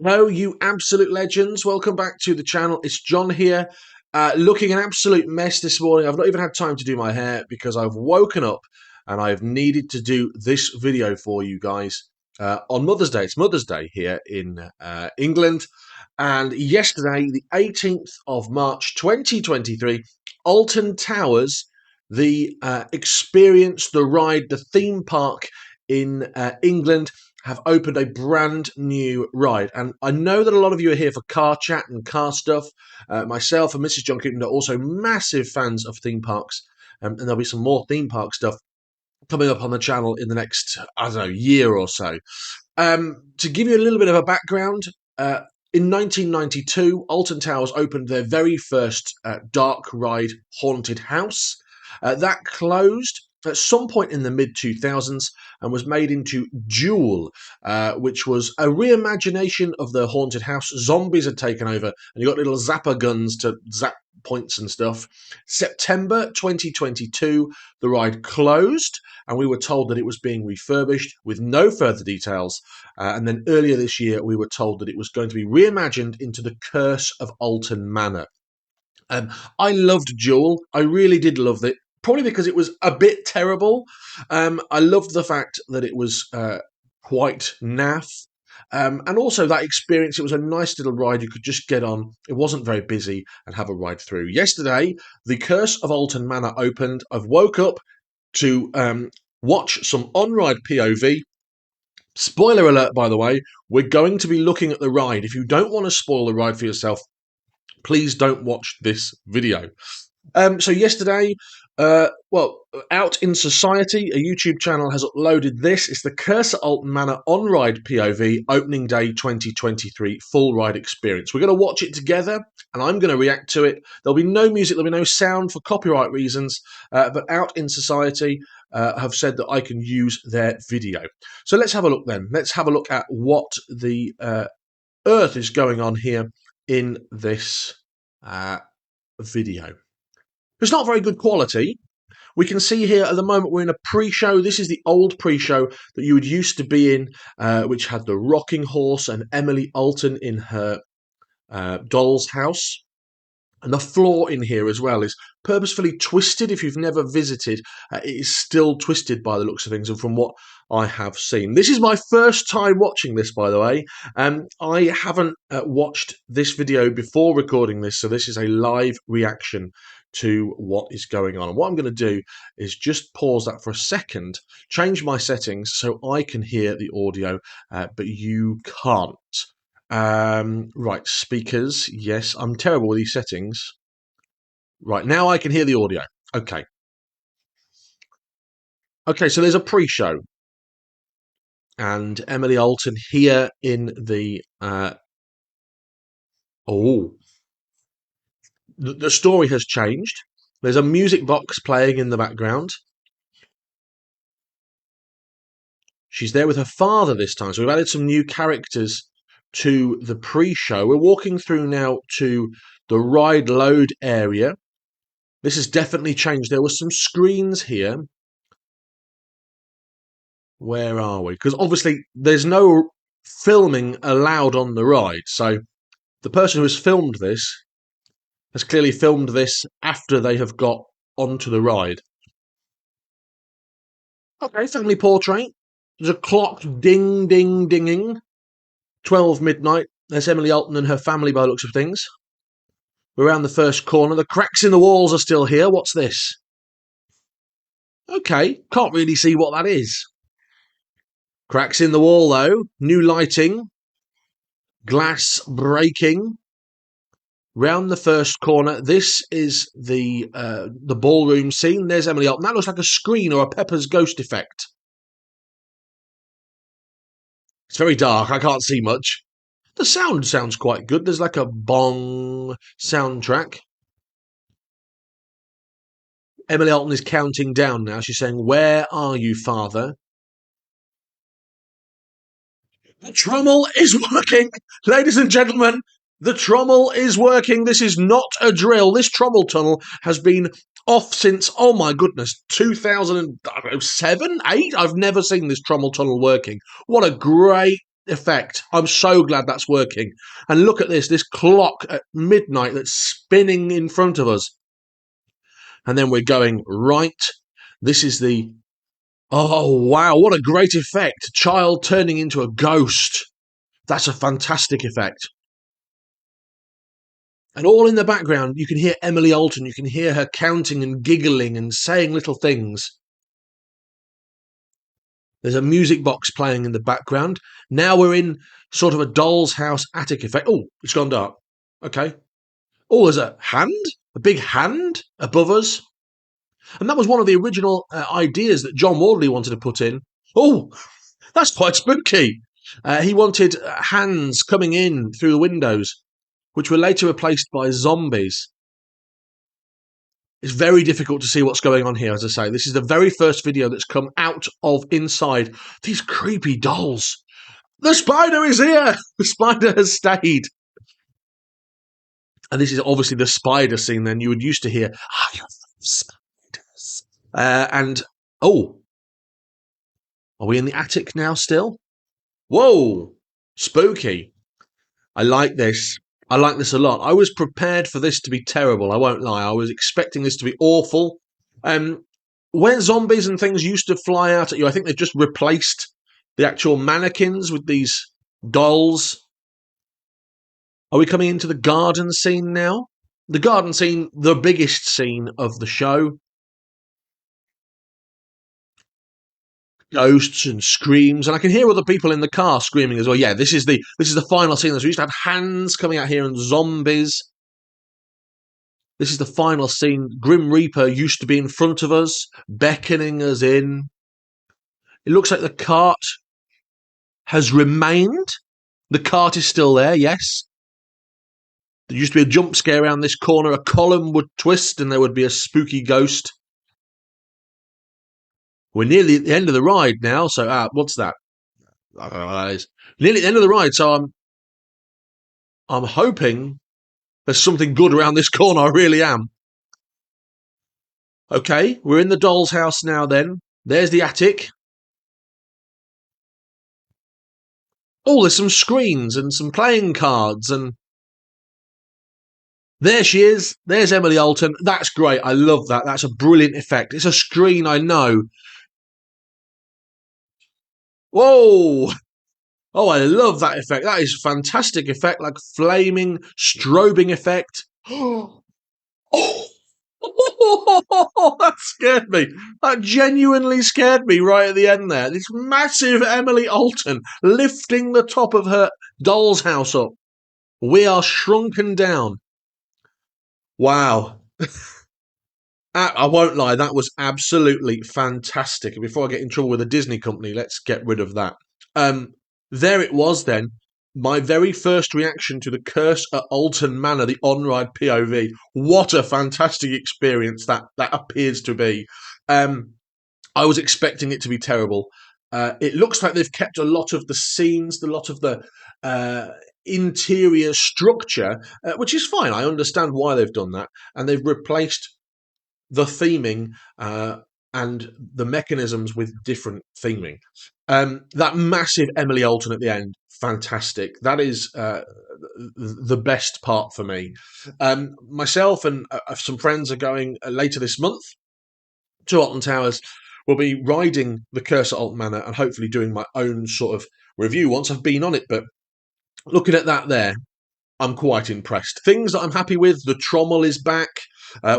Hello, you absolute legends. Welcome back to the channel. It's John here, looking an absolute mess this morning. I've not even had time to do my hair because I've woken up and I've needed to do this video for you guys on Mother's Day. It's Mother's Day here in England. And yesterday, the 18th of March 2023, Alton Towers, the experience, the ride, the theme park in England have opened a brand new ride. And I know that a lot of you are here for car chat and car stuff. Myself and Mrs. John Keaton are also massive fans of theme parks. And there'll be some more theme park stuff coming up on the channel in the next, I don't know, year or so. To give you a little bit of a background, in 1992, Alton Towers opened their very first dark ride haunted house. That closed at some point in the mid-2000s and was made into Jewel, which was a reimagination of the haunted house. Zombies had taken over, and you got little zapper guns to zap points and stuff. September 2022, the ride closed, and we were told that it was being refurbished with no further details. And then earlier this year, we were told that it was going to be reimagined into the Curse of Alton Manor. I loved Jewel. I really did love it. Probably because it was a bit terrible. I loved the fact that it was quite naff. And also that experience, it was a nice little ride you could just get on. It wasn't very busy and have a ride through. Yesterday, the Curse of Alton Manor opened. I've woke up to watch some on-ride POV. Spoiler alert, by the way, we're going to be looking at the ride. If you don't want to spoil the ride for yourself, please don't watch this video. So yesterday, Out in Society, a YouTube channel, has uploaded this. It's the Curse at Alton Manor on-ride POV, opening day 2023, full ride experience. We're going to watch it together, and I'm going to react to it. There'll be no music, there'll be no sound for copyright reasons, but Out in Society have said that I can use their video. So let's have a look then. Let's have a look at what the earth is going on here in this video. It's not very good quality. We can see here at the moment we're in a pre-show. This is the old pre-show that you would used to be in, which had the rocking horse and Emily Alton in her doll's house. And the floor in here as well is purposefully twisted. If you've never visited, it is still twisted by the looks of things and from what I have seen. This is my first time watching this, by the way. I haven't watched this video before recording this, so this is a live reaction to what is going on. And what I'm going to do is just pause that for a second, change my settings so I can hear the audio, but you can't. Right, speakers. Yes, I'm terrible with these settings. Right, now I can hear the audio. Okay. Okay, so there's a pre-show. And Emily Alton here in the... The story has changed. There's a music box playing in the background. She's there with her father this time. So we've added some new characters to the pre-show. We're walking through now to the ride load area. This has definitely changed. There were some screens here. Where are we? Because obviously there's no filming allowed on the ride. So the person who has filmed this has clearly filmed this after they have got onto the ride. Okay, family portrait. There's a clock ding, ding, dinging. 12 midnight. There's Emily Alton and her family by the looks of things. We're around the first corner. The cracks in the walls are still here. What's this? Okay, can't really see what that is. Cracks in the wall, though. New lighting. Glass breaking. Round the first corner. This is the ballroom scene. There's Emily Alton. That looks like a screen or a Pepper's Ghost effect. It's very dark. I can't see much. The sound sounds quite good. There's like a bong soundtrack. Emily Alton is counting down now. She's saying, "Where are you, father?" The trommel is working. Ladies and gentlemen, the trommel is working. This is not a drill. This trommel tunnel has been off since, oh my goodness, 2007, 8? I've never seen this trommel tunnel working. What a great effect. I'm so glad that's working. And look at this clock at midnight that's spinning in front of us. And then we're going right. This is the... Oh, wow, what a great effect. Child turning into a ghost. That's a fantastic effect. And all in the background, you can hear Emily Alton. You can hear her counting and giggling and saying little things. There's a music box playing in the background. Now we're in sort of a doll's house attic effect. Oh, it's gone dark. Okay. Oh, there's a hand, a big hand above us. And that was one of the original ideas that John Wardley wanted to put in. Oh, that's quite spooky. He wanted hands coming in through the windows, which were later replaced by zombies. It's very difficult to see what's going on here, as I say. This is the very first video that's come out of inside these creepy dolls. The spider is here! The spider has stayed. And this is obviously the spider scene then. You would used to hear, "Ah, you spiders." Oh, are we in the attic now still? Whoa, spooky. I like this. I like this a lot. I was prepared for this to be terrible, I won't lie. I was expecting this to be awful. Where zombies and things used to fly out at you, I think they've just replaced the actual mannequins with these dolls. Are we coming into the garden scene now? The garden scene, the biggest scene of the show. Ghosts and screams, and I can hear other people in the car screaming as well. Yeah, this is the final scene. We used to have hands coming out here and zombies. This is the final scene. Grim Reaper used to be in front of us, beckoning us in. It looks like the cart has remained. The cart is still there, yes. There used to be a jump scare around this corner. A column would twist and there would be a spooky ghost. We're nearly at the end of the ride now, so what's that? I don't know what that is. Nearly at the end of the ride, so I'm hoping there's something good around this corner. I really am. Okay, we're in the doll's house now then. There's the attic. Oh, there's some screens and some playing cards, and there she is. There's Emily Alton. That's great. I love that. That's a brilliant effect. It's a screen, I know. Whoa! Oh, I love that effect. That is a fantastic effect, like flaming, strobing effect. Oh, that scared me. That genuinely scared me right at the end there. This massive Emily Alton lifting the top of her doll's house up. We are shrunken down. Wow. I won't lie, that was absolutely fantastic. And before I get in trouble with the Disney company, let's get rid of that. There it was then. My very first reaction to the Curse at Alton Manor, the on-ride POV. What a fantastic experience that appears to be. I was expecting it to be terrible. It looks like they've kept a lot of the scenes, a lot of the interior structure, which is fine. I understand why they've done that. And they've replaced the theming and the mechanisms with different theming. That massive Emily Alton at the end, fantastic. That is the best part for me. Myself and some friends are going later this month to Alton Towers. We'll be riding the Curse at Alton Manor and hopefully doing my own sort of review once I've been on it. But looking at that there, I'm quite impressed. Things that I'm happy with, the trommel is back.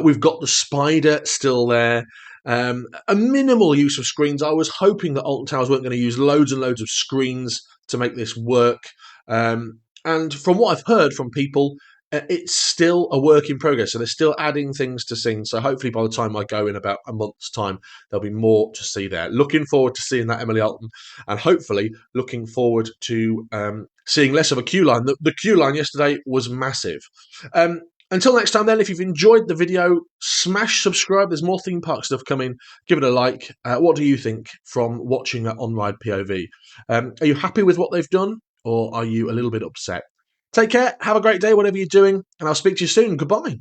We've got the spider still there. A minimal use of screens. I was hoping that Alton Towers weren't going to use loads and loads of screens to make this work. And from what I've heard from people, it's still a work in progress. So they're still adding things to scenes. So hopefully by the time I go in about a month's time, there'll be more to see there. Looking forward to seeing that Emily Alton, and hopefully looking forward to seeing less of a queue line. The queue line yesterday was massive. Until next time then, if you've enjoyed the video, smash subscribe. There's more theme park stuff coming. Give it a like. What do you think from watching that on-ride POV? Are you happy with what they've done, or are you a little bit upset? Take care. Have a great day, whatever you're doing, and I'll speak to you soon. Goodbye.